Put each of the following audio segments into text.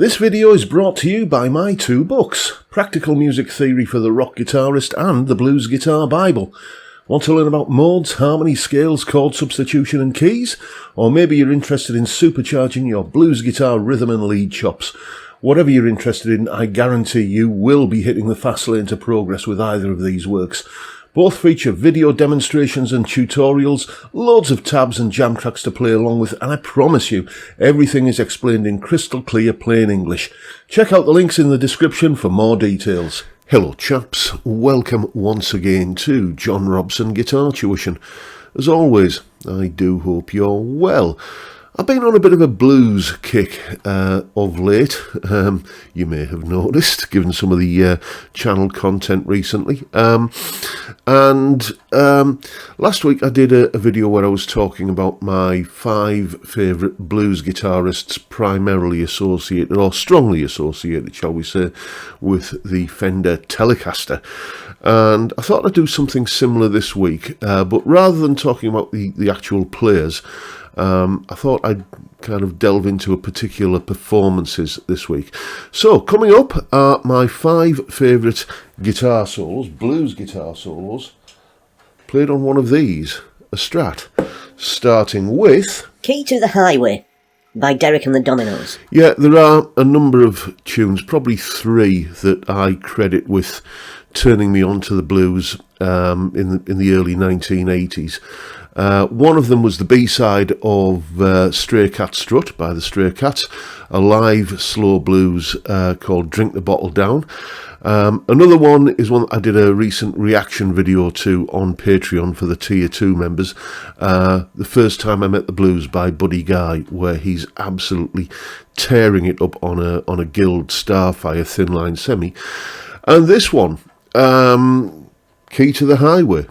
This video is brought to you by my two books, Practical Music Theory for the Rock Guitarist and The Blues Guitar Bible. Want to learn about modes, harmony, scales, chord substitution and keys? Or maybe you're interested in supercharging your blues guitar rhythm and lead chops. Whatever you're interested in, I guarantee you will be hitting the fast lane to progress with either of these works. Both feature video demonstrations and tutorials, loads of tabs and jam tracks to play along with, and I promise you, everything is explained in crystal clear plain English. Check out the links in the description for more details. Hello chaps, welcome once again to John Robson Guitar Tuition. As always, I do hope you're well. I've been on a bit of a blues kick of late, you may have noticed, given some of the channel content recently. Last week I did a video where I was talking about my 5 favourite blues guitarists primarily associated, or strongly associated, shall we say, with the Fender Telecaster. And I thought I'd do something similar this week, but rather than talking about the actual players, I thought I'd kind of delve into a particular performances this week. So, coming up are my 5 favourite guitar solos, blues guitar solos, played on one of these, a Strat, starting with Key to the Highway by Derek and the Dominoes. Yeah, there are a number of tunes, probably 3, that I credit with turning me on to the blues in the early 1980s. One of them was the B-side of Stray Cat Strut by the Stray Cats, a live slow blues called Drink the Bottle Down. Another one is one I did a recent reaction video to on Patreon for the Tier 2 members, The First Time I Met the Blues by Buddy Guy, where he's absolutely tearing it up on a Guild Starfire thin line semi. And this one, Key to the Highway.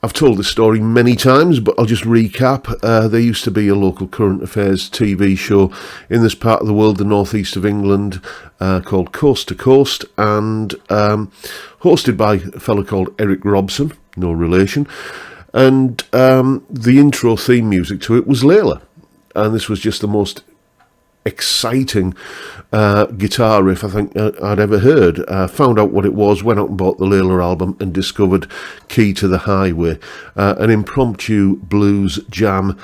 I've told this story many times, but I'll just recap. There used to be a local current affairs TV show in this part of the world, the northeast of England, called Coast to Coast, and hosted by a fellow called Eric Robson, no relation. And the intro theme music to it was Layla. And this was just the most exciting guitar riff I think I'd ever heard. Found out what it was, went out and bought the Layla album and discovered Key to the Highway, an impromptu blues jam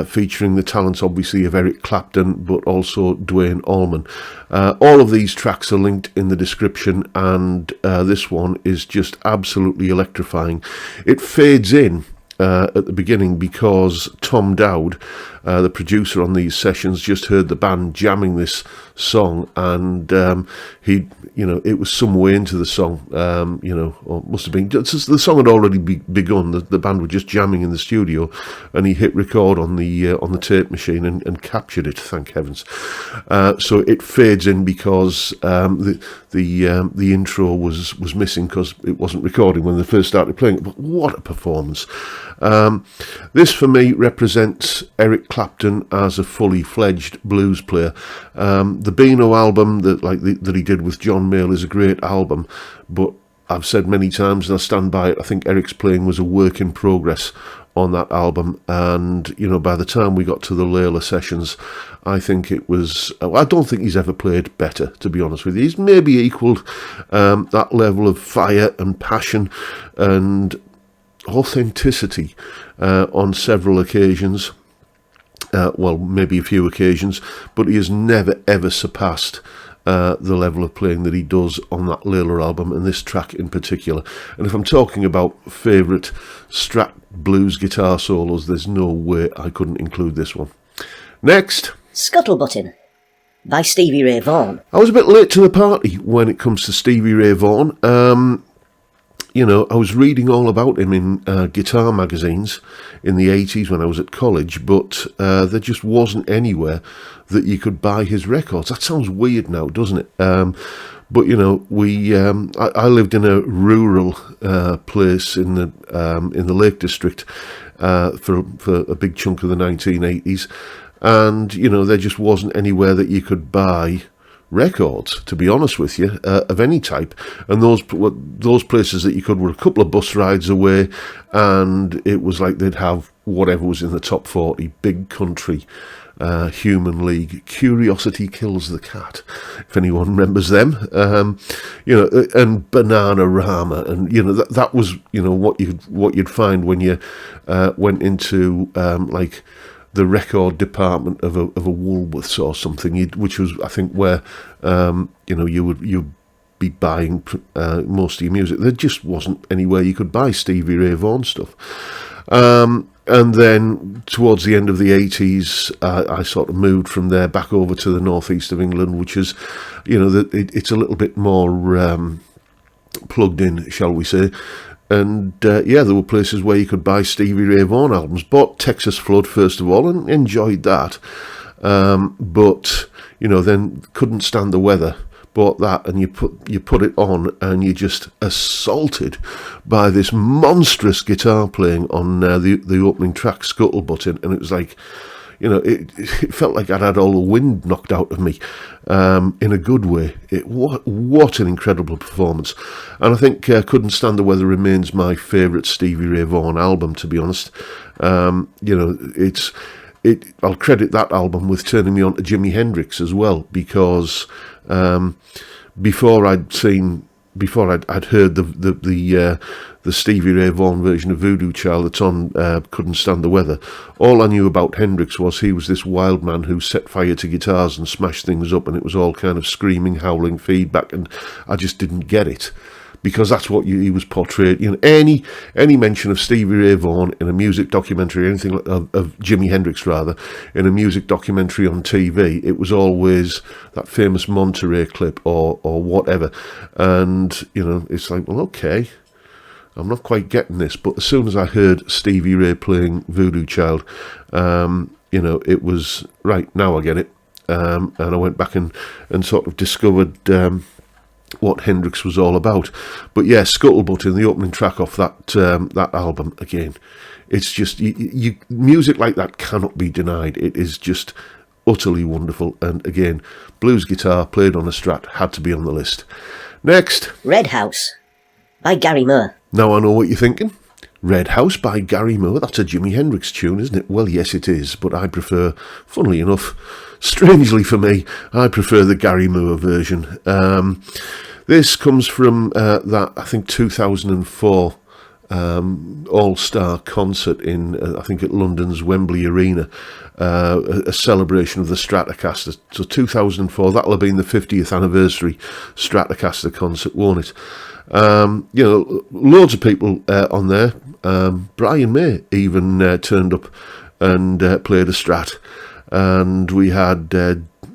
featuring the talents obviously of Eric Clapton but also Duane Allman. All of these tracks are linked in the description, and this one is just absolutely electrifying. It fades in at the beginning because Tom Dowd, the producer on these sessions, just heard the band jamming this song, and it was some way into the song, or must have been, the song had already begun. The band were just jamming in the studio, and he hit record on the tape machine and captured it. Thank heavens. So it fades in because the intro was missing because it wasn't recording when they first started playing it. But what a performance! This for me represents Eric Clapton as a fully fledged blues player. The Beano album that he did with John Mayall is a great album, but I've said many times, and I stand by it, I think Eric's playing was a work in progress on that album, and by the time we got to the Layla sessions, I think it was, I don't think he's ever played better, to be honest with you. He's maybe equalled that level of fire and passion and authenticity on several occasions, maybe a few occasions, but he has never ever surpassed the level of playing that he does on that Layla album, and this track in particular. And if I'm talking about favourite Strat blues guitar solos, there's no way I couldn't include this one. Next, Scuttle Button by Stevie Ray Vaughan. I was a bit late to the party when it comes to Stevie Ray Vaughan. I was reading all about him in guitar magazines in the 80s when I was at college, but there just wasn't anywhere that you could buy his records. That sounds weird now, doesn't it? But I lived in a rural place in the Lake District for a big chunk of the 1980s, and there just wasn't anywhere that you could buy records, to be honest with you, of any type. And those places that you could were a couple of bus rides away, and it was like they'd have whatever was in the top 40, big country Human League, Curiosity Kills the Cat, if anyone remembers them, and Bananarama, and that was what you'd find when you went into like the record department of a Woolworths or something, which was, I think, where you'd be buying most of your music. There just wasn't anywhere you could buy Stevie Ray Vaughan stuff. And then towards the end of the 80s, I sort of moved from there back over to the northeast of England, which is, it's a little bit more plugged in, shall we say. And there were places where you could buy Stevie Ray Vaughan albums. Bought Texas Flood first of all and enjoyed that. But then couldn't stand the weather. Bought that, and you put it on, and you're just assaulted by this monstrous guitar playing on the opening track, Scuttle Button, and it was like, it felt like I'd had all the wind knocked out of me, in a good way. What an incredible performance, and I think Couldn't Stand the Weather remains my favourite Stevie Ray Vaughan album, to be honest. I'll credit that album with turning me on to Jimi Hendrix as well, because before I'd heard the Stevie Ray Vaughan version of Voodoo Child that's on Couldn't Stand the Weather, all I knew about Hendrix was he was this wild man who set fire to guitars and smashed things up, and it was all kind of screaming, howling feedback, and I just didn't get it. Because that's what he was portrayed. Any mention of Stevie Ray Vaughan in a music documentary, anything of Jimi Hendrix rather, in a music documentary on TV, it was always that famous Monterey clip or whatever. And it's like, well, okay, I'm not quite getting this. But as soon as I heard Stevie Ray playing Voodoo Child, it was right. Now I get it. And I went back and sort of discovered what Hendrix was all about. But yeah, Scuttle Button, the opening track off that album, again, it's just music like that cannot be denied. It is just utterly wonderful, and again, blues guitar played on a Strat had to be on the list. Next, Red House by Gary Moore. Now I know what you're thinking. Red House by Gary Moore, that's a Jimi Hendrix tune, isn't it? Well, yes it is, but I prefer, funnily enough, strangely for me, I prefer the Gary Moore version. This comes from that, I think, 2004 all-star concert in, I think, at London's Wembley Arena, a celebration of the Stratocaster. So 2004, that'll have been the 50th anniversary Stratocaster concert, won't it? Loads of people on there. Brian May even turned up and played a Strat. And we had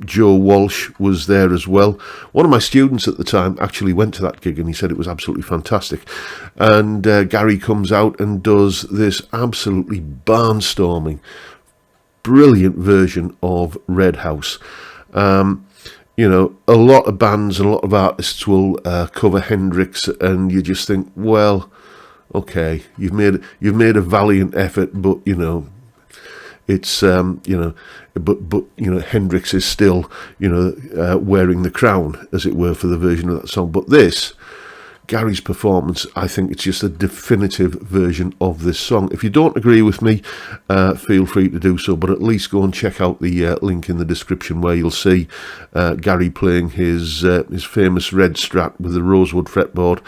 Joe Walsh was there as well. One of my students at the time actually went to that gig, and he said it was absolutely fantastic. And Gary comes out and does this absolutely barnstorming, brilliant version of Red House. A lot of bands and a lot of artists will cover Hendrix, and you just think, well, okay, you've made a valiant effort, but it's Hendrix is still wearing the crown, as it were, for the version of that song. But this, Gary's performance, I think it's just a definitive version of this song. If you don't agree with me, feel free to do so, but at least go and check out the link in the description where you'll see Gary playing his famous red Strat with the rosewood fretboard.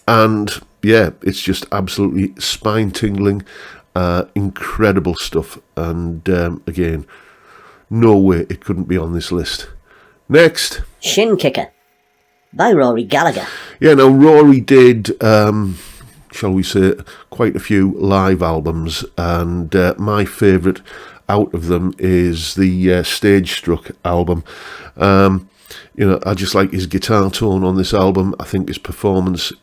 And yeah, it's just absolutely spine-tingling, incredible stuff, and again, no way it couldn't be on this list. Next, Shin Kicker by Rory Gallagher. Yeah, now Rory did, shall we say, quite a few live albums, and my favourite out of them is the Stage Struck album. I just like his guitar tone on this album. I think his performances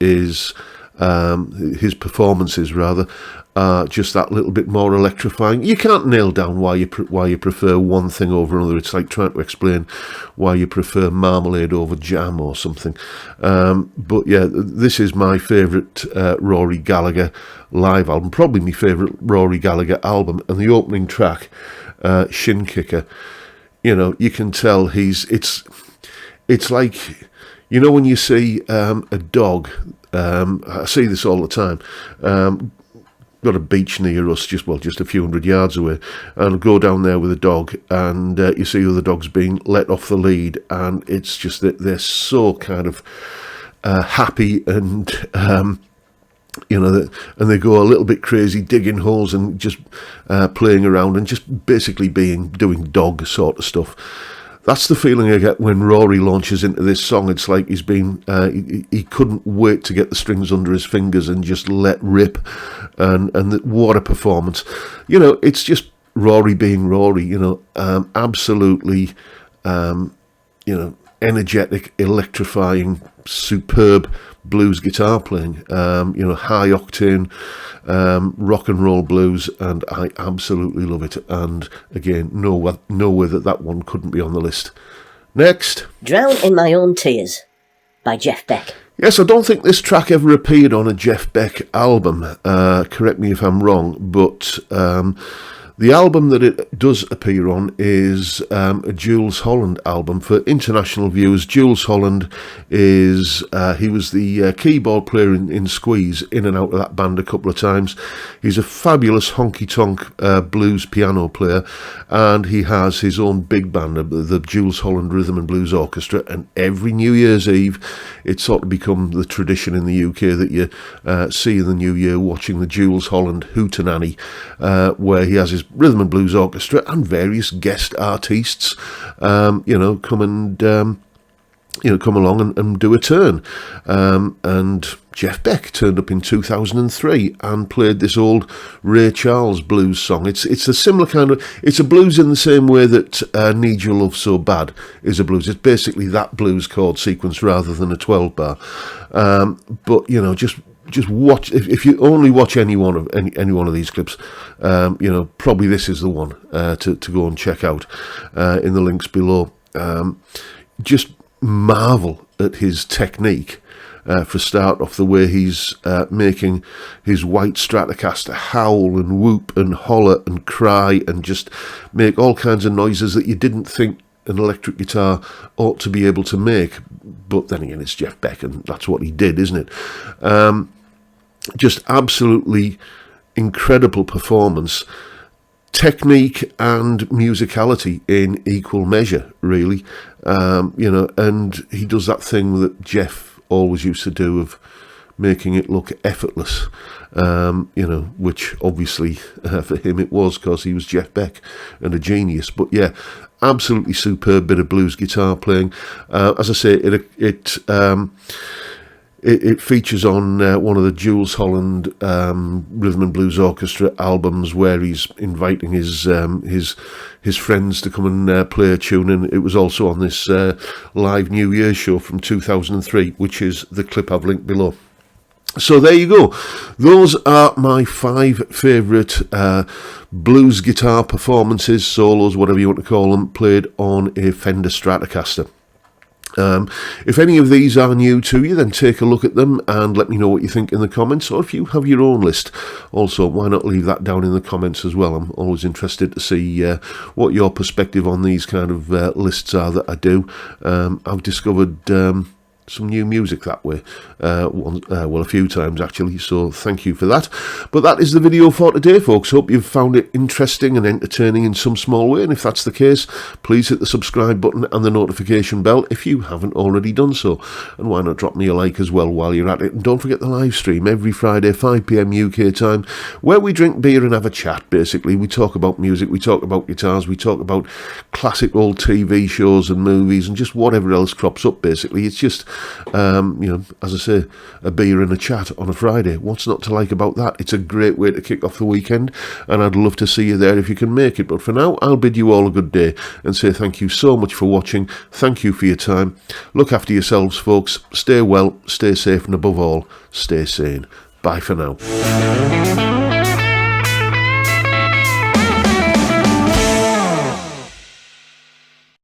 just that little bit more electrifying. You can't nail down why you prefer one thing over another. It's like trying to explain why you prefer marmalade over jam or something. But yeah, this is my favourite Rory Gallagher live album, probably my favourite Rory Gallagher album, and the opening track, Shin Kicker. You can tell it's like, when you see a dog, I see this all the time, got a beach near us, just a few hundred yards away, and I'll go down there with a dog, and you see other dogs being let off the lead, and it's just that they're so kind of happy, and and they go a little bit crazy, digging holes and just playing around and just basically doing dog sort of stuff. That's the feeling I get when Rory launches into this song. It's like he's been, he couldn't wait to get the strings under his fingers and just let rip. And what a performance. It's just Rory being Rory, absolutely, energetic, electrifying, superb blues guitar playing, high octane rock and roll blues, and I absolutely love it. And again, no way that one couldn't be on the list. Next, Drown in My Own Tears by Jeff Beck. Yes, I don't think this track ever appeared on a Jeff Beck album. Correct me if I'm wrong, but the album that it does appear on is a Jools Holland album. For international viewers, Jools Holland is, he was the keyboard player in Squeeze, in and out of that band a couple of times. He's a fabulous honky-tonk blues piano player, and he has his own big band, the Jools Holland Rhythm and Blues Orchestra, and every New Year's Eve it's sort of become the tradition in the UK that you see in the New Year watching the Jools Holland Hootenanny, where he has his Rhythm and Blues Orchestra and various guest artists, come along and do a turn. And Jeff Beck turned up in 2003 and played this old Ray Charles blues song. It's a similar kind of, it's a blues in the same way that Need Your Love So Bad is a blues. It's basically that blues chord sequence rather than a 12-bar. But just watch, if you only watch any one of these clips, probably this is the one to go and check out in the links below. Just marvel at his technique, for a start off, the way he's making his white Stratocaster howl and whoop and holler and cry and just make all kinds of noises that you didn't think an electric guitar ought to be able to make. But then again, it's Jeff Beck, and that's what he did, isn't it? Just absolutely incredible performance, technique and musicality in equal measure, really. And he does that thing that Jeff always used to do of making it look effortless, which obviously for him it was, because he was Jeff Beck and a genius. But yeah, absolutely superb bit of blues guitar playing. As I say, it features on one of the Jools Holland Rhythm and Blues Orchestra albums, where he's inviting his friends to come and play a tune, and it was also on this live New Year show from 2003, which is the clip I've linked below. So there you go. Those are my 5 favourite blues guitar performances, solos, whatever you want to call them, played on a Fender Stratocaster. If any of these are new to you, then take a look at them and let me know what you think in the comments, or if you have your own list also, why not leave that down in the comments as well. I'm always interested to see what your perspective on these kind of lists are that I do. I've discovered some new music that way, a few times actually, so thank you for that. But that is the video for today, folks. Hope you've found it interesting and entertaining in some small way, and if that's the case, please hit the subscribe button and the notification bell if you haven't already done so, and why not drop me a like as well while you're at it. And don't forget the live stream every Friday 5 PM UK time, where we drink beer and have a chat. Basically, we talk about music, we talk about guitars, we talk about classic old TV shows and movies and just whatever else crops up. Basically, it's just as I say, a beer and a chat on a Friday. What's not to like about that? It's a great way to kick off the weekend, and I'd love to see you there if you can make it. But for now, I'll bid you all a good day and say thank you so much for watching. Thank you for your time. Look after yourselves, folks. Stay well, stay safe, and above all, stay sane. Bye for now.